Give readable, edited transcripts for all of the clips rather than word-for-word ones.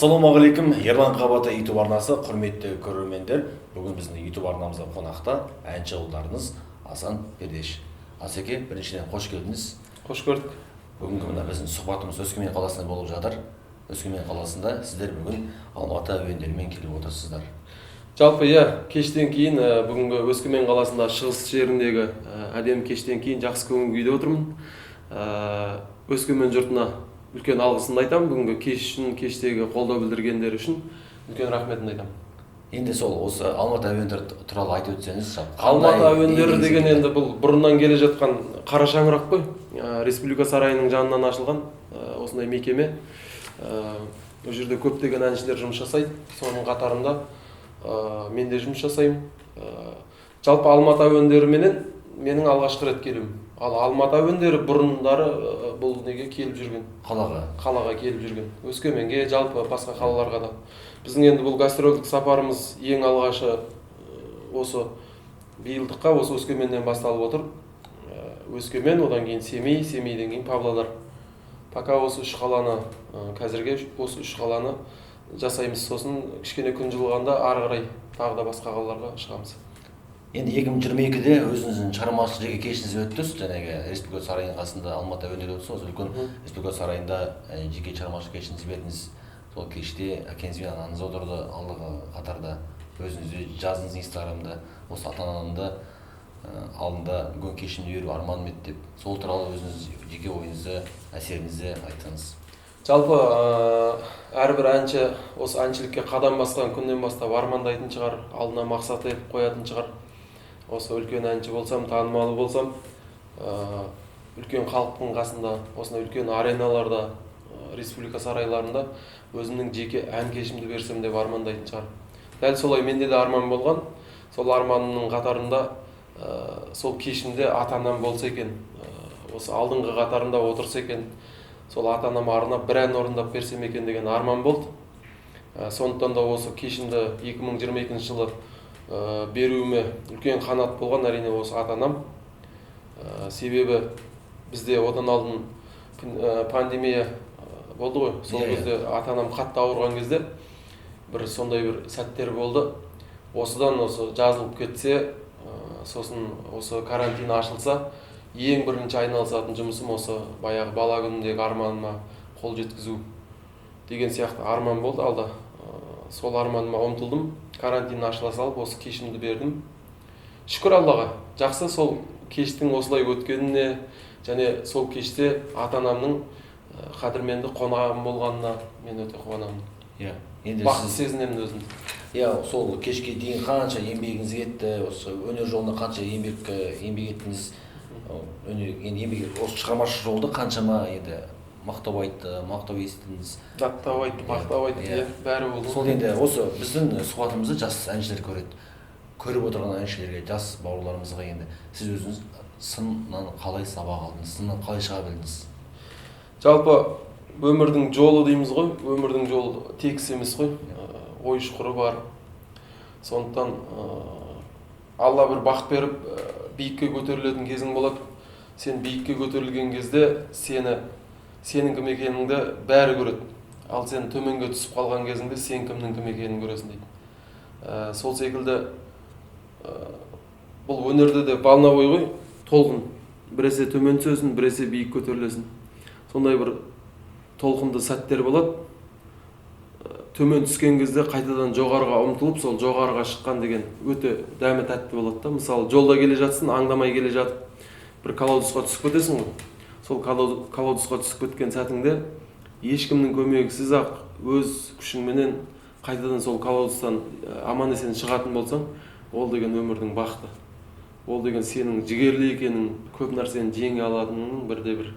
Ассалаумағалейкум, Ерлан Қабаты YouTube арнасы, құрметті көрермендер. Бүгін біздің YouTube арнамызда қонақта әнші ұлдарыңыз Асан Пердеш. Асеке, біріншіден қош келдіңіз. Қош көрдік. Бүгінгі мына біздің сұхбатымыз Өскемен қаласында болып жатыр. Өскемен қаласында сіздер бүгін Алматы әуендерімен келіп отырсыздар. Жалпы кештен кейін бүгінгі Өскемен қаласында шығыс жеріндегі әдемі кештен кейін жақсы көңіл күйде отырмын. Өскемен жұртына үлкен алғысымды айтамын. Бүгінгі кеш үшін, кештегі қолдау білдіргендері үшін үлкен рахметімді айтамын. Енді сол осы Алматы әуендері туралы айтып өтсеңіз. Алматы әуендері деген енді бұл бұрыннан келе жатқан қара шаңырақ қой. Республика сарайының жанынан ашылған осындай мекеме. Бұл жерде көптеген әншілер жұмыс жасайды. Соның қатарында мен де жұмыс жасаймын. Жалпы Алматы әуендері менің алғашқы рет келуім. Ал Алматы әуендері бұрындары бұл неге келіп жүрген? Қалаға келіп жүрген. Өскеменге, жалпы басқа қалаларға да. Біздің енді бұл гастрольдік сапарымыз ең алғашы осы биылдыққа осы Өскеменнен басталып отыр. Өскемен, одан кейін Семей, Семейден кейін Павлодар. Пока осы үш қаланы, қазірге осы үш қаланы жасаймыз. Сосын кішкене күн жылығанда ары қарай тағы да басқа қалаларға шығамыз. Енді 2022-де өзіңіздің шығармашылық жеке кешіңіз өтті. Жаңағы Республика сарайының қасында Алматы әуендері өтті. Осы үлкен Республика сарайында жеке шығармашылық кешіңізді бердіңіз. Сол кеште әкеңіз бен анаңыз отырды алдыңғы қатарда. Өзіңіз жаздыңыз Инстаграмда, осы ата-анамды алдында бүгін кешімді беру арманым еді деп. Сол туралы өзіңіз жеке ойыңызды, әсеріңізді айтыңыз. Жалпы әрбір әнші осы әншілікке қадам басқан күннен бастап армандайтын шығар, алдына мақсат етіп қоятын шығар. Осы үлкен әнші болсам, танымалы болсам, үлкен халықтың қасында, осындай үлкен ареналарда, республика сарайларында өзімнің жеке ән кешімді берсем деп армандайтын шығар. Дәл солай менде де арман болған. Сол арманымның қатарында сол кешімде ата-анам болса екен, осы алдыңғы қатарында отырса екен, сол ата-анама арнап бір ән орындап берсем екен деген арман болды. Сондықтан да осы кешімді 2022 жылы беруіме үлкен қанат болған әрине осы ата-анам. Себебі бізде одан алдын пандемия болды ғой. Сол кезде ата-анам қатты ауырған кезде бір сондай бір сәттер болды. Осыдан осы жазылып кетсе, сосын осы карантин ашылса, ең бірінші айналысатын жұмысым осы баяғы бала күніндегі арманыма қол жеткізу деген сияқты арман болды алда. Сол арманыма ұмтылдым. Карантин ашыла салып осы кешімді бердім. Шүкір Аллаға. Жақсы сол кештің осылай өткеніне және сол кеште ата-анамның қадірменді қонағым болғанына мен өте қуанамын. Бақыт сезінемін өзімді. Сол кешке дейін қанша еңбегіңіз кетті, осы өнер жолында қанша еңбек еттіңіз. Осы шығармашылық жолда қаншама енді мақтау айтты, мақтау естідіңіз. Даттау айтты, мақтау айтты, бәрі болды. Сол енді осы біздің сұхбатымызды жас әншілер көреді. Көріп отырған әншілерге, жас бауырларымызға енді сіз өзіңіз сыннан қалай сабақ алдыңыз, сыннан қалай шыға білдіңіз? Жалпы өмірдің жолы дейміз ғой, өмірдің жолы тегіс емес қой, ой шұқыры бар. Сондықтан Алла бір бақ беріп, биікке көтерілетін кезің болады. Сен биікке көтерілген кезде сенің кім екеніңді бәрі көреді. Ал сен төменге түсіп қалған кезіңде сен кімнің кім екенін көресің дейді. Сол секілді бұл өнерде де волновой ғой, толқын. Біресе төмен түсесің, біресе биік көтерілесің. Сондай бір толқынды сәттер болады. Төмен түскен кезде қайтадан жоғарыға ұмтылып, сол жоғарыға шыққан деген өте дәмі тәтті болады да. Мысалы, жолда келе жатсың, аңдамай келе жатып, бір колодусқа түсіп кетесің ғой. Сол колодусқа түсіп кеткен сәтіңде ешкімнің көмегісіз ақ өз күшіңменен қайтадан сол колодустан аман есен шығатын болсаң, ол деген өмірдің бақыты. Ол деген сенің жігерлі екенің, көп нәрсені жеңе алатыныңның бірде-бір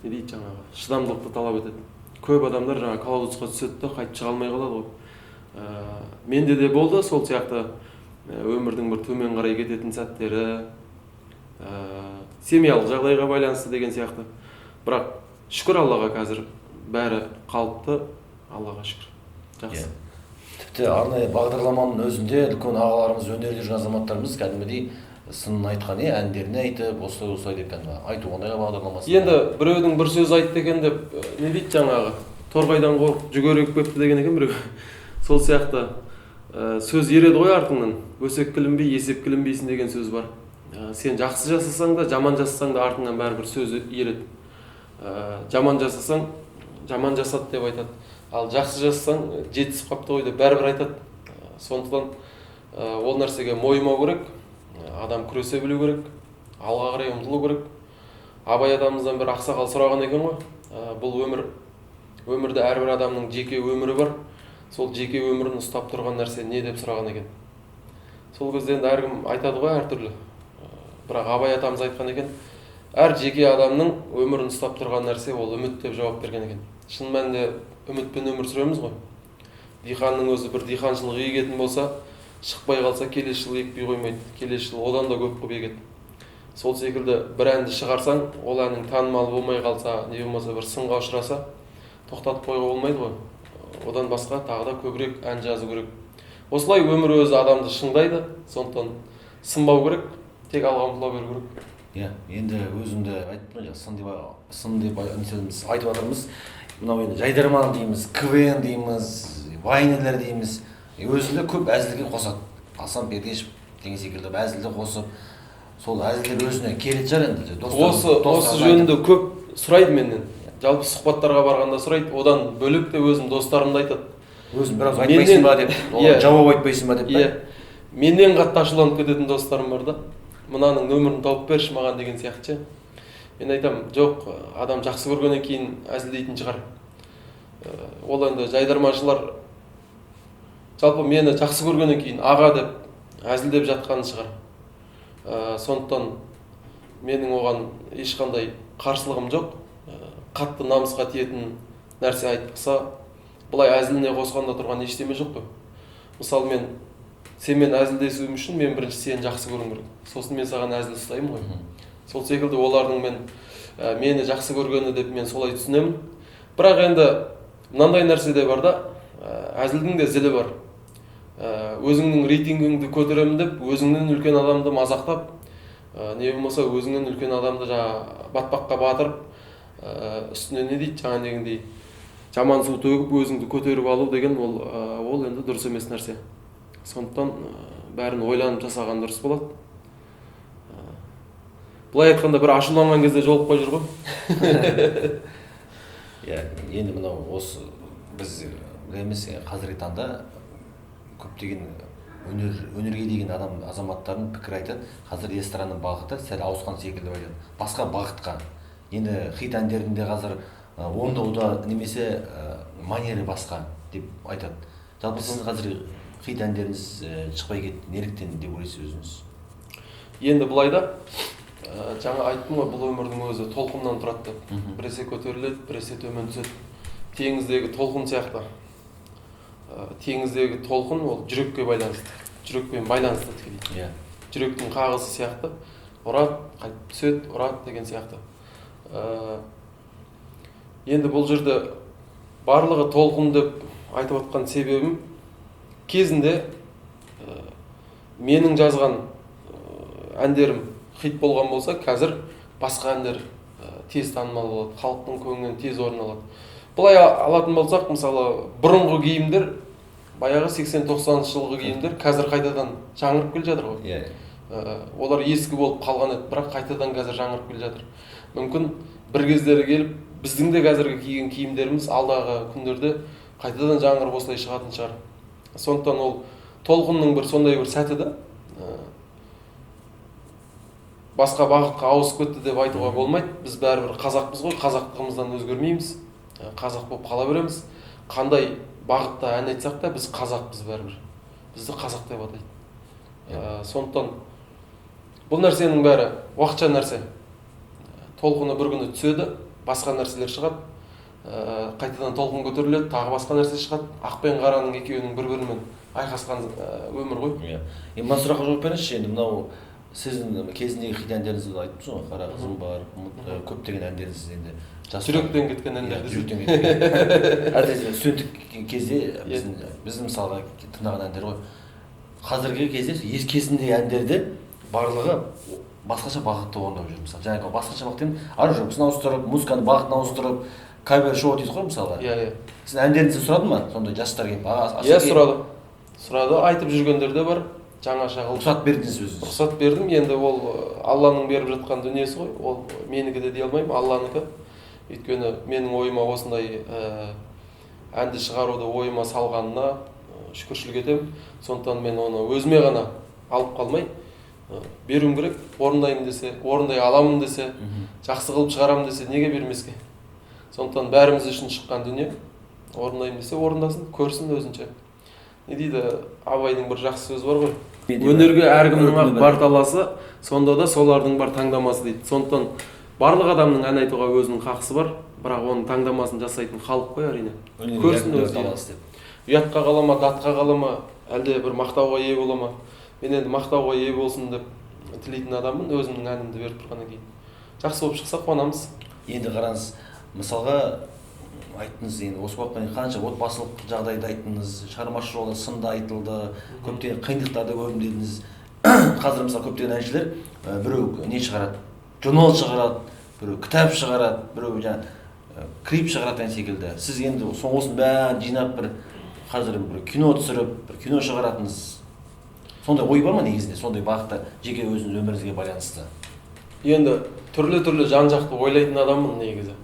не дейді жаңағы, шыдамдылықты талап етеді. Көп адамдар жаңа колодусқа түседі да қайтып шыға алмай қалады ғой. Менде де болды сол сияқты өмірдің бір төмен қарай кететін сәттері, семьялық жағдайға байланысты деген сияқты. Бірақ шүкір Аллаға қазір бәрі қалыпты, Аллаға шүкір. Жақсы. Тіпті арнайы бағдарламаның өзінде үлкен ағаларымыз, өнерде жүрген азаматтарымыз кәдімгідей сынын айтқан, әндеріне айтып, осылай деп айту қандай бағдарламасы. Енді біреудің бір сөз айтты екен деп не дейді жаңағы, торғайдан қорқып жүгерек көпті деген екен біреу. Сол сияқты сөз ереді ғой артыңнан. Өсек кілінбей, есеп кілінбейсің деген сөз бар. Сен жақсы жасасаң да, жаман жасасаң да артыңнан бәрібір сөз ереді. Жаман жасасаң, жаман жасады деп айтады. Ал жақсы жасасаң, жетісіп қапты ғой деп бәрібір айтады. Сондықтан ол нәрсеге мойымау керек, адам күресе білу керек, алға қарай ұмтылу керек. Абай атамыздан бір ақсақал сұраған екен ғой, бұл өмірде әрбір адамның жеке өмірі бар, сол жеке өмірін ұстап тұрған нәрсе не деп сұраған екен. Сол кезде енді әркім айтады ғой әртүрлі. Бірақ Абай атамыз айтқан екен, әр жеке адамның өмірін ұстап тұрған нәрсе ол үміт деп жауап берген екен. Шын мәнінде үмітпен өмір сүреміз ғой. Диқанның өзі бір диқаншылық егетін болса, шықпай қалса келесі жыл екпей қоймайды, келесі жыл одан да көп қылып егеді. Сол секілді бір әнді шығарсаң, ол әннің танымал болмай қалса, не болмаса бір сынға ұшыраса, тоқтатып қоюға болмайды ғой. Одан басқа тағы да көбірек ән жазу керек. Осылай өмір өзі адамды шыңдайды, сондықтан сынбау керек, тек алға ұмтыла беру керек. Иә, енді өзімді айттым ғой, сын деп айтып жатырмыз. Мынау енді жайдарман дейміз, КВН дейміз, вайнерлер дейміз. Өзінде көп әзілге қосады. Асан Пердешев деген секілді әзілді қосып, сол әзілдер өзіне келетін шығар енді. Осы жөнінде көп сұрайды менен. Жалпы сұхбаттарға барғанда сұрайды, одан бөлек те өзім достарымды айтады. Өзің біраз айтпайсың ба деп, жауап айтпайсың ба деп. Менен қатты ашуланып кететін достарым бар да. Мынаның нөмірін тауып берші маған деген сияқты. Мен айтам, жоқ, адам жақсы көргеннен кейін әзілдейтін шығар. Ол енді жайдарманшылар жалпы мені жақсы көргеннен кейін аға деп әзілдеп жатқаны шығар. Сондықтан менің оған ешқандай қарсылығым жоқ. Қатты намысқа тиетін нәрсе айтпаса, бұлай әзіліне қосқанда тұрған ештеме жоқ қой. Мысалы мен сенімен әзілдесуім үшін мен бірінші сені жақсы көруім керек. Сосын мен саған әзіл ұстаймын ғой. Сол секілді олардың мені жақсы көргені деп мен солай түсінемін. Бірақ енді мынандай нәрсе де бар да, әзілдің де зілі бар. Өзіңнің рейтингіңді көтеремін деп, өзіңнен үлкен адамды мазақтап, не болмаса өзіңнен үлкен адамды батпаққа батырып, үстіне не дейді, жаңа дегендей жаман су төгіп өзіңді көтеріп алу деген ол енді дұрыс емес нәрсе. Сондықтан бәрін ойланып жасаған дұрыс болады. Бұлай айтқанда бір ашуланған кезде жолықпай жүр ғой. Енді мынау осы біз білеміз, қазіргі таңда көптеген өнерге деген азаматтардың пікір айтады. Қазір эстраданың бағыты сәл ауысқан секілді айтады. Басқа бағытқа. Енді хит әндерінде қазір ондығуда немесе манері басқа деп айтады. Жалпы сіздің қазір хит әндеріңіз шықпай кетті, неліктен деп ойлайсыз өзіңіз? Енді бұлай да, жаңа айттым ғой, бұл өмірдің өзі толқыннан тұрады деп. Біресе көтеріледі, біресе төмен түседі. Теңіздегі толқын сияқты. Теңіздегі толқын ол жүрекке байланысты. Жүрекпен байланысты тікелей. Жүректің қағысы сияқты. Ұрады, қайтып түседі, ұрады деген сияқты. Енді бұл жерде барлығы толқын деп айтып отқан себебім, кезінде менің жазған әндерім хит болған болса, қазір басқа әндер тез танымал болады, халықтың көңілінен тез орын алады. Бұлай алатын болсақ, мысалы, бұрынғы киімдер, баяғы 80-90 жылғы киімдер қазір қайтадан жаңғырып келе жатыр ғой. Олар ескі болып қалған еді, бірақ қайтадан қазір жаңғырып келе жатыр. Мүмкін бір кездері келіп, біздің де қазіргі киген киімдеріміз алдағы күндерде қайтадан жаңғырып осылай шығатын шығар. Сондықтан ол толқынның бір сондай бір сәті да, басқа бағытқа ауысып кетті деп айтуға болмайды. Біз бәрібір қазақпыз ғой, қазақтығымыздан өзгермейміз. Қазақ болып қала береміз. Қандай бағытта ән айтсақ та біз қазақпыз бәрібір. Бізді қазақ деп атайды. Сондықтан бұл нәрсенің бәрі уақытша нәрсе. Толқыны бір күні түседі, басқа нәрселер шығады. Қайтадан толқын көтеріледі, тағы басқа нәрсе шығады. Ақ пен қараның екеуінің бір-бірімен айқасқан өмір ғой. Мына сұраққа жауап беріңізші, енді мынау сіздің кезіндегі хит әндеріңізді айтыпсыз ғой, қара қызым бар, көптеген әндеріңіз енді жүректен кеткен әндер. Жүректен кеткен. Әсіресе студенттік кезде біздің мысалға тыңдаған әндер ғой. Қазіргі кезде кезіндегі әндерді барлығы басқаша бағытта орындап жүр. Мысалы, жаңағы басқаша бағыттан ар-жоқсын ауыстырып, музыканы бағытын ауыстырып, кавер шоу дейді ғой мысалға. Иә. Сіз әндеріңізді сұрады ма? Сондай жастар келіп, Иә, сұрады, айтып жүргендер де бар. Жаңаша қылып рұқсат бердіңіз өзіңіз? Рұқсат бердім. Енді ол Алланың беріп жатқан дүниесі ғой. Ол менікі де дей алмаймын, Алланыкі. Өйткені менің ойыма осындай әнді шығаруды ойыма салғанына шүкіршілік етемін. Сондықтан мен оны өзіме ғана алып қалмай, беруім керек. Орындаймын десе, орындай аламын десе, жақсы қылып шығарамын десе, неге бермеске? Сондықтан бәріміз үшін шыққан дүние. Орындаймын десе, орындасын, көрсін өзінше. Не дейді, Абайдың бір жақсы сөзі бар ғой. Өнерге әркімнің ақ бар таласы, сонда да солардың бар таңдамасы дейді. Сондықтан барлық адамның ән айтуға өзінің хақысы бар, бірақ оның таңдамасын жасайтын халық қой әрине. Көрсін өзі. Ұятқа қала ма, датқа қала ма, әлде бір мақтауға ие бола ма? Мен енді мақтауға ие болсын деп тілейтін адаммын, өзімнің әнімді беріп тұрғаннан кейін. Жақсы болып шықса қуанамыз. Енді қараңыз, мысалға айттыңыз, енді осы уақытқа дейін қанша отбасылық жағдайды айттыңыз, шығармашылық жолы сында айтылды, көптеген қиындықтарды көрдім дедіңіз. Қазір мысалы көптеген әншілер біреу не шығарады, журнал шығарады, біреу кітап шығарады, біреу клип шығарады деген секілді. Сіз енді осының бәрін жинап бір қазір бір кино түсіріп, бір кино шығаратыныз. Сондай ой бар ма негізінде? Сондай бағытта жеке өзіңіз өміріңізге байланысты? Енді түрлі жан-жақты ойлайтын адаммын негізі.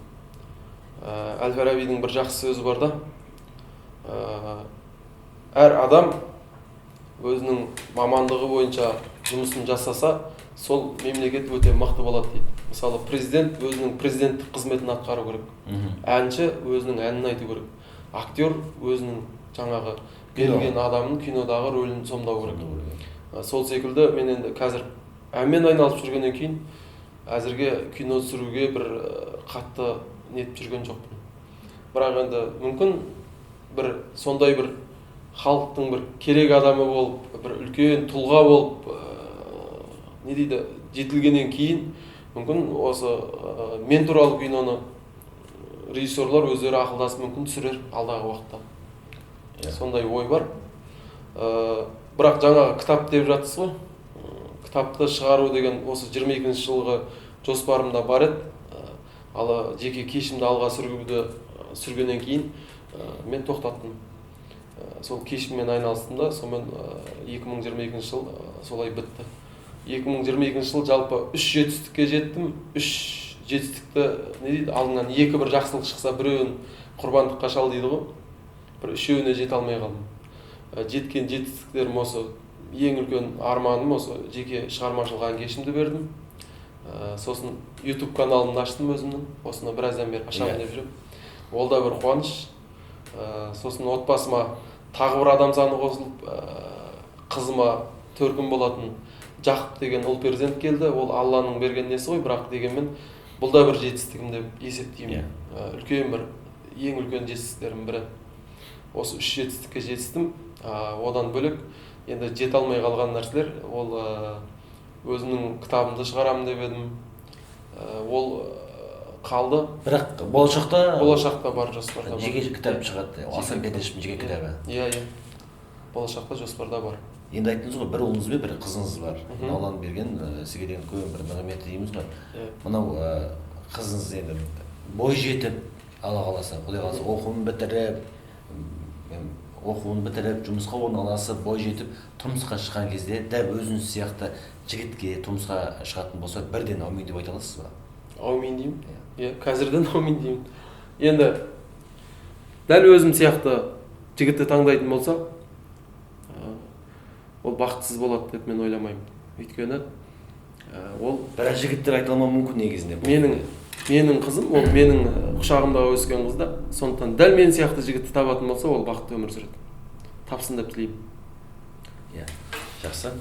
Әл-Фарабидің бір жақсы сөзі бар да. Әр адам өзінің мамандығы бойынша жұмысын жасаса, сол мемлекет өте мықты болады дейді. Мысалы, президент өзінің президенттік қызметін атқару керек. Әнші өзінің әнін айту керек. Актер өзінің жаңағы берілген адамның кинодағы рөлін сомдау керек. Сол секілді мен енді қазір әнмен айналысып жүргеннен кейін әзірге кино түсіруге бір қатты нетіп жүрген жоқпын. Бірақ енді мүмкін бір сондай бір халықтың бір керек адамы болып, бір үлкен тұлға болып, не дейді, жетілгеннен кейін мүмкін осы мен туралы киноны режиссерлар өздері ақылдасып мүмкін түсірер алдағы уақытта. Сондай ой бар. Бірақ жаңағы кітап деп жатсыз ғой. Кітапты шығару деген осы 22-ші жылғы жоспарымда бар еді. Ал жеке кешімді алға сүргеннен кейін мен тоқтаттым. Сол кешіммен айналыстым да, сонымен 2022 жыл солай бітті. 2022 жыл жалпы 3 жетістікке жеттім. 3 жетістікті не дейді, алдыңнан 2 жақсылық шықса, біреуін құрбандыққа шал дейді ғой. Бір үшеуіне жете алмай қалдым. Жеткен жетістіктерім осы, ең үлкен арманым осы жеке шығармашылық ән кешімді бердім. Сосын YouTube каналымды аштым өзімнің. Осыны біраздан бері ашамын деп жүрмін. Ол да бір қуаныш. Сосын отбасыма тағы бір адам саны қосылып, қызыма төркін болатын Жақып деген ұл перзент келді. Ол Алланың берген несі ғой, бірақ дегенмен бұл да бір жетістігім деп есептеймін. Үлкен бір, ең үлкен жетістіктерім бірі. Осы 3 жетістікке жетістім. Одан бөлек енді жете алмай қалған нәрселер, ол өзімнің кітабымды шығарамын деп едім. Ол қалды. Бірақ болашақта бар жоспарда бар. Жеке кітап шығады. Асан Бетешевтің жеке кітабы. Иә. Болашақта жоспарда бар. Енді айттыңыз ғой, бір ұлыңыз бен бір қызыңыз бар. Алланың берген сізге деген үлкен бір нығметі дейміз ғой. Мынау қызыңыз енді бой жетіп, Алла қаласа, Құдай қаласа, оқуын бітіріп, жұмысқа орналасып, бой жетіп, тұрмысқа шыққан кезде дәл өзіңіз сияқты жігітке тұрмысқа шығатын болса, бірден аумин деп айта аласыз ба? Аумин деймін. Иә, қазірден аумин деймін. Енді дәл өзім сияқты жігітті таңдайтын болса, ол бақытсыз болады деп мен ойламаймын. Өйткені ол бірақ жігіттер айта алмауы мүмкін негізінде. Менің қызым, ол менің құшағымда өскен қыз да. Сондықтан дәл мен сияқты жігітті табатын болса, ол бақытты өмір сүреді. Тапсын деп тілеймін. Иә, жақсы.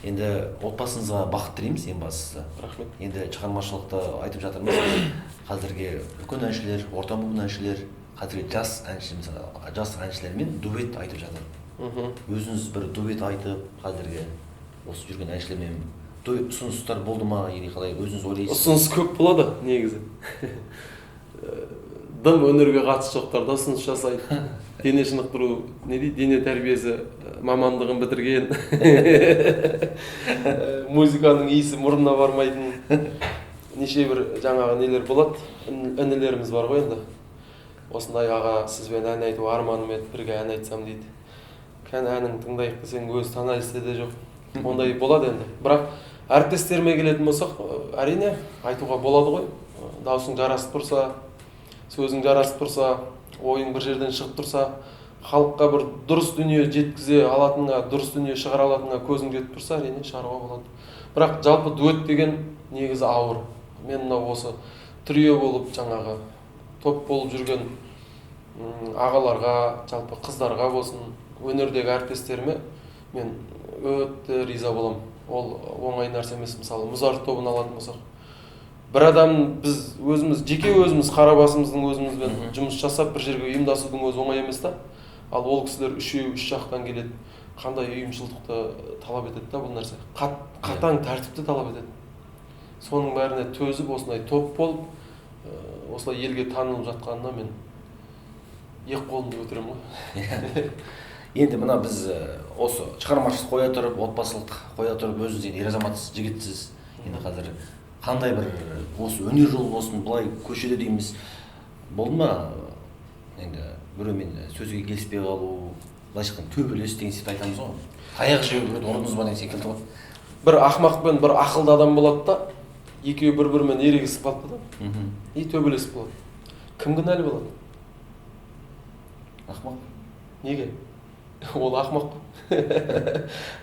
Енді отбасыңызға бақыт тілейміз ең бастысы. Рахмет. Енді шығармашылықты айтып жатырмыз. Қазіргі үлкен әншілер, орта буын әншілер, қазіргі жас әншілермен дуэт айтып жатыр. Өзіңіз бір дуэт айтып, қазіргі осы жүрген әншілермен ұсыныстар болды ма, или қалай өзіңіз ойлайсыз? Ұсыныс көп болады негізі. Дым өнерге қатысы жоқтар да ұсыныс жасайды. Дене шынықтыру, не дейді, дене тәрбиесі мамандығын бітірген. Музыканың иісі мұрнына бармайтын. Неше бір жаңағы нелер болады. Інілеріміз бар ғой енді. осындай аға сізбен ән айту арманым еді, бірге ән айтсам дейді. Кәне әнің тыңдайық десең өзі таналисте де жоқ. Ондай болады енді. Бірақ әріптестеріме келетін болсақ, әрине айтуға болады ғой. Даусың жарасып тұрса, сөзің жарасып тұрса, ойың бір жерден шығып тұрса, халыққа бір дұрыс дүние жеткізе алатыныңа, дұрыс дүние шығара алатыныңа көзің жетіп тұрса, әрине шығаруға болады. Бірақ жалпы дуэт деген негізі ауыр. Мен мынау осы трио болып жаңағы топ болып жүрген ағаларға, жалпы қыздарға болсын, өнердегі әріптестеріме мен өте риза боламын. Ол оңай нәрсе емес. Мысалы, Мұзарт тобын алатын болсақ, бір адам біз өзіміз, жеке өзіміз қара басымыздың өзімізбен жұмыс жасап бір жерге ұйымдасудың өзі оңай емес та. Ал ол кісілер үшеу, үш жақтан келеді. Қандай ұйымшылдықты талап етеді да бұл нәрсе. Қатаң тәртіпті талап етеді. Соның бәріне төзіп, осындай топ болып, осылай елге танылып жатқанына мен екі қолымды көтеремін ғой. Енді мына біз осы шығармашылық қоя тұрып, отбасылық қоя тұрып, өзіңіз енді ер азаматсыз, жігітсіз. Енді қазір қандай бір осы өнер жолы болсын, былай көшеде дейміз, болды ма? Енді біреумен сөзге келіспей қалу, былайша айтқанда төбелес деген сияқты айтамыз ғой. Таяқ жеу, орныңыз бар деген секілді ғой. Бір ақымақ пен бір ақылды адам болады да, екеуі бір-бірімен ерегісіп қалды да. И төбелесіп болады. Кім кінәлі болады? Ақымақ. Неге? Ол ақымақ.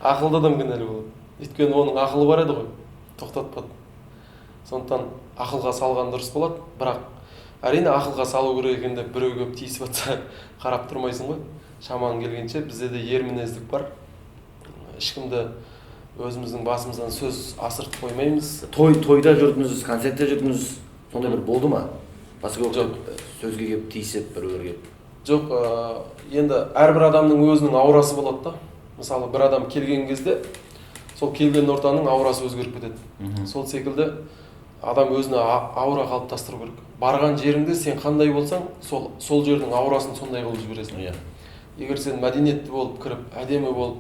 Ақылды адам кінәлі болады. Өйткені оның ақылы бар еді ғой. Тоқтатпады. Сондықтан ақылға салған дұрыс болады, бірақ әрине ақылға салу керек екен деп біреу көп тиісіп жатса қарап тұрмайсың ғой. Шамаң келгенше бізде де ер мінездік бар. Ешкімді өзіміздің басымыздан сөз асыртып қоймаймыз. Тойда жүрдіңіз, концертте жүрдіңіз, сондай бір болды ма? Басқа сөзге келіп тиісіп біреулерге. Жоқ, енді әрбір адамның өзінің аурасы болады да. Мысалы, бір адам келген кезде сол келген ортаның аурасы өзгеріп кетеді. Сол секілді адам өзіне аура қалыптастыру керек. Барған жеріңде сен қандай болсаң, сол жердің аурасын сондай қылып жібересің. Егер сен мәдениетті болып кіріп, әдемі болып,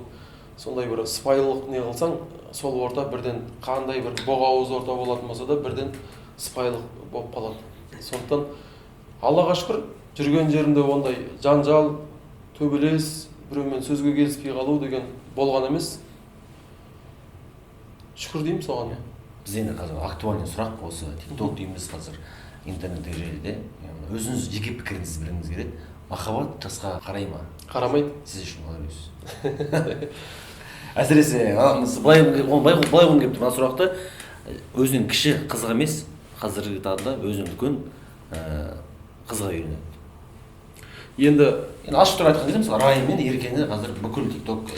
сондай бір сыпайылық не қылсаң, сол орта бірден қандай бір боғауыз орта болатын болса да бірден сыпайылық болып қалады. Сондықтан Аллаға шүкір, жүрген жерімде ондай жанжал, төбелес, біреумен сөзге келіспей қалу деген болған емес. Шүкір деймін соған. Біз енді қазір актуальный сұрақ осы TikTok дейміз қазір интернеттегі желіде. Өзіңіз жеке пікіріңізді білгіміз келеді. Махаббат жасқа қарай ма? Қарамайды. Сіз үшін қалай көресіз? Әсіресе былай қойғым келіп тұр мына сұрақты. Өзінен кіші қызға емес, қазіргі таңда өзінен үлкен қызға үйленеді. Енді ашық тұра айтқан кезде мысалы Райым мен Еркені қазір бүкіл TikTok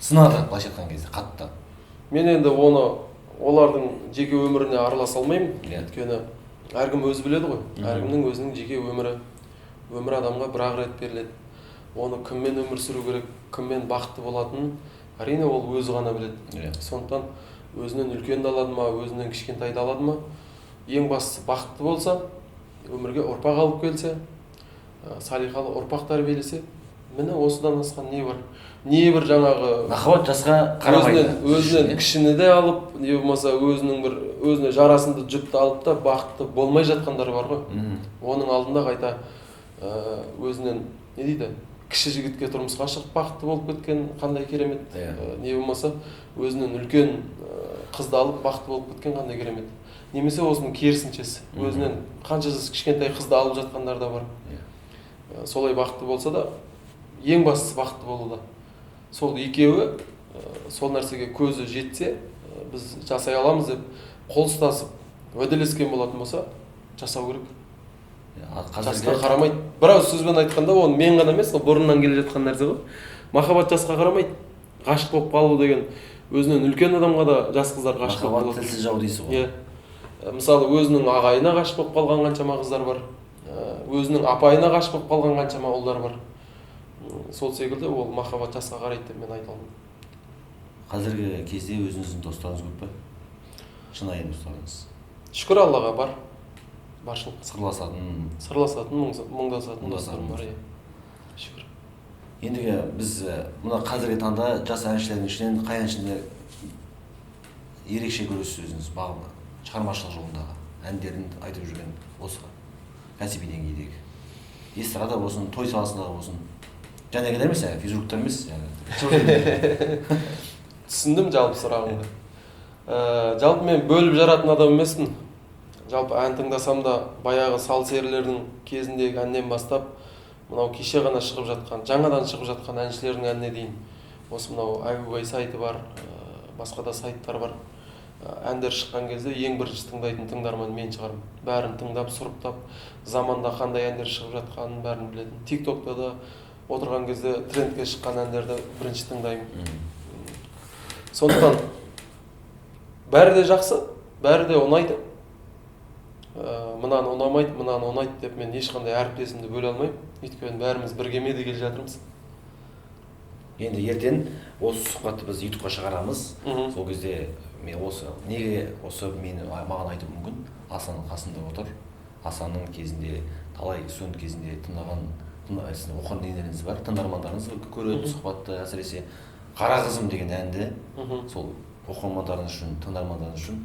сынады, былайша айтқан кезде қатты. Мен енді олардың жеке өміріне араласа алмаймын. Өйткені әркім өзі біледі ғой. Әркімнің өзінің жеке өмір адамға бір-ақ рет беріледі. Оны кіммен өмір сүру керек, кіммен бақытты болатынын әрине ол өзі ғана біледі. Сондықтан өзінен үлкенді алады ма, өзінен кішкентайды алады ма, ең бастысы бақытты болса, өмірге ұрпақ алып келсе, салиқалы ұрпақ тәрбиелесе, міне осыдан асқан не бар? Не бір жаңағы махаббат жасқа қарамайды. Өзінен кішіні де алып, не болмаса өзіне жарасымды жұпты алып та бақытты болмай жатқандар бар ғой. Оның алдында қайта өзінен не дейді? Кіші жігітке тұрмысқа шығып бақытты болып кеткен қандай керемет. Не болмаса өзінен үлкен қызды алып бақытты болып кеткен қандай керемет. Немесе осының керісіншесі. Өзінен қаншасы кішкентай қызды алып жатқандар да бар. Солай бақытты болса да, ең бастысы бақытты болуда. Сол екеуі сол нәрсеге көзі жетсе, біз жасай аламыз деп қол ұстасып, уәделескен болатын болса, жасау керек. Жасқа қарамайды. Біраз сөзбен айтқанда, оны мен ғана емес, бұрыннан келе жатқан нәрсе ғой. Махаббат жасқа қарамайды. Ғашық болып қалу деген өзінен үлкен адамға да жас қыздар ғашық болып қалады. Махаббат тілсіз жау дейсіз ғой. Мысалы, өзінің ағайына ғашық болып қалған қаншама қыздар бар. Өзінің апайына ғашық болып қалған қаншама ұлдар бар. Сол секілді ол махаббат жасқа қарайды деп мен айта аламын. Қазіргі кезде өзіңіздің достарыңыз көп пе? Шынайы достарыңыз. Шүкір Аллаға бар. Баршылық. Сырласатын, мұңдасатын достарым бар. Шүкір. Ендігі біз мына қазіргі таңда жас әншілердің ішінен қай әншіні ерекше көресіз өзіңіз шығармашылық жолындағы әндерін айтып жүрген осы кәсіби деңгейдегі? эстрада болсын, той саласындағы болсын. Жанагилер емес, физруктар емес. Yani. Түсіндім жалпы сұрағыңды. Жалпы мен бөліп жаратын адам емеспін. Жалпы ән тыңдасам да баяғы сал серілердің кезіндегі әннен бастап мынау кеше ғана шығып жатқан, жаңадан шығып жатқан әншілердің әніне дейін. Осы мынау Айгугай сайты бар, басқа да сайттар бар. Әндер шыққан кезде ең бірінші тыңдайтын тыңдарман мен шығармын. Бәрін тыңдап, сұрыптап, заманда қандай әндер шығып жатқанын бәрін білетін. TikTok'та да отырған кезде трендке шыққан әндерді бірінші тыңдаймын. Сондықтан бәрі де жақсы, бәрі де ұнайды. Мынаны ұнамайды, мынаны ұнайды деп мен ешқандай әріптесімді бөле алмаймын. Өйткені бәріміз біргемеді келе жатырмыз. Енді ертең осы сұхбатты біз YouTube'қа шығарамыз. Сол кезде мен неге маған айтып мүмкін? Асанның қасында отыр. Асанның кезінде талай студент кезінде тыңдаған оқыған dinlerinіз бар, тыңдармандарыңыз көреді сұхбатты, әсіресе Қара қызым деген әнді сол оқырмандарыңыз үшін, тыңдармандарыңыз үшін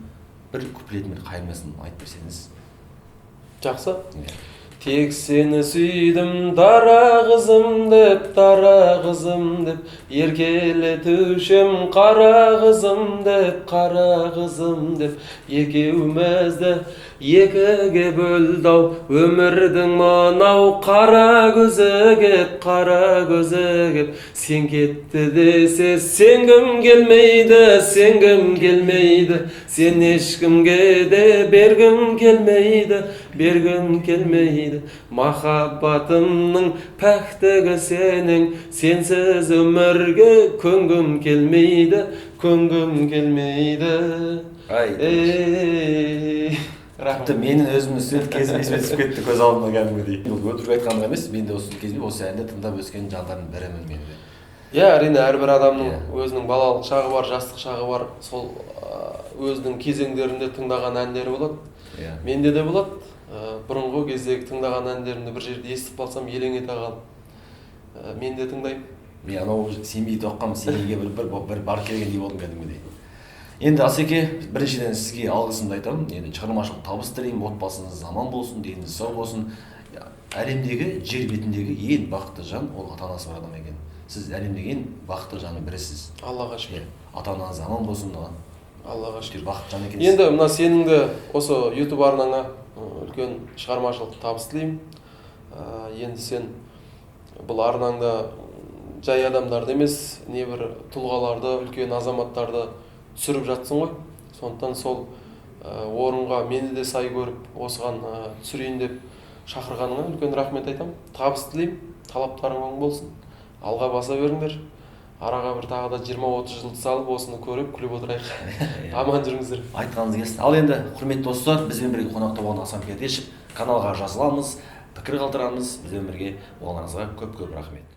бір куплетімен қайырмасын айтып берсеңіз. Жақсы. Тек сені сүйдім, дара қызым деп, еркелетушім қара қызым деп, екеумізді екіге бөлдау, өмірдің мынау қара көзі кеп, сен кетті десе сенгім келмейді, сен ешкімге де бергім келмейді, махаббатымның пәктігі сенің, сенсіз өмірге көнгім келмейді. Тіпті менің өзімнің студент кезім есіме түсіп кетті, көз алдыма кәдімгідей. Өтірік айтқаным емес, мен де осы кезімде осы әнді тыңдап өскен жандардың бірімін мен де. Әрине әрбір адамның өзінің балалық шағы бар, жастық шағы бар, сол өзінің кезеңдерінде тыңдаған әндері болады. Менде де болады. Бұрынғы кездегі тыңдаған әндерімді бір жерде естіп қалсам елең ете қалып, мен де тыңдаймын. Мен анау Семейде оққам, Семейге бір бар келгендей болдым кәдімгідей. Енді Асеке, біріншіден сізге алғысымды айтамын. Енді шығармашылық табыс тілеймін, отбасыңыз аман болсын, деніңіз сау болсын. Әлемдегі, жер бетіндегі ең бақытты жан ол ата-анасы бар адам екен. Сіз әлемдегі ең бақытты жанның бірісіз. Аллаға шүкір. Ата-анаңыз аман болсын. Аллаға шүкір. Бақытты жан екенсіз. Енді мына сеніңді осы YouTube арнаңа үлкен шығармашылық табыс тілеймін. Енді сен бұл арнаңда жай адамдарды емес, небір тұлғаларды, үлкен азаматтарды түсіріп жатсың ғой. Сондықтан сол орынға мені де сай көріп, осыған түсірейін деп шақырғаныңа үлкен рахмет айтамын. Табыс тілеймін, талаптарың оң болсын. Алға баса беріңдер. Араға бір тағы да 20-30 жыл салып осыны көріп, күліп отырайық. Аман жүріңіздер. Айтқаныңыз келсін. Ал енді, құрметті достар, бізбен бірге қонақта болған Асан Пердешев, каналға жазыламыз, пікір қалдырамыз. Бізбен бірге болғаныңызға көп рахмет.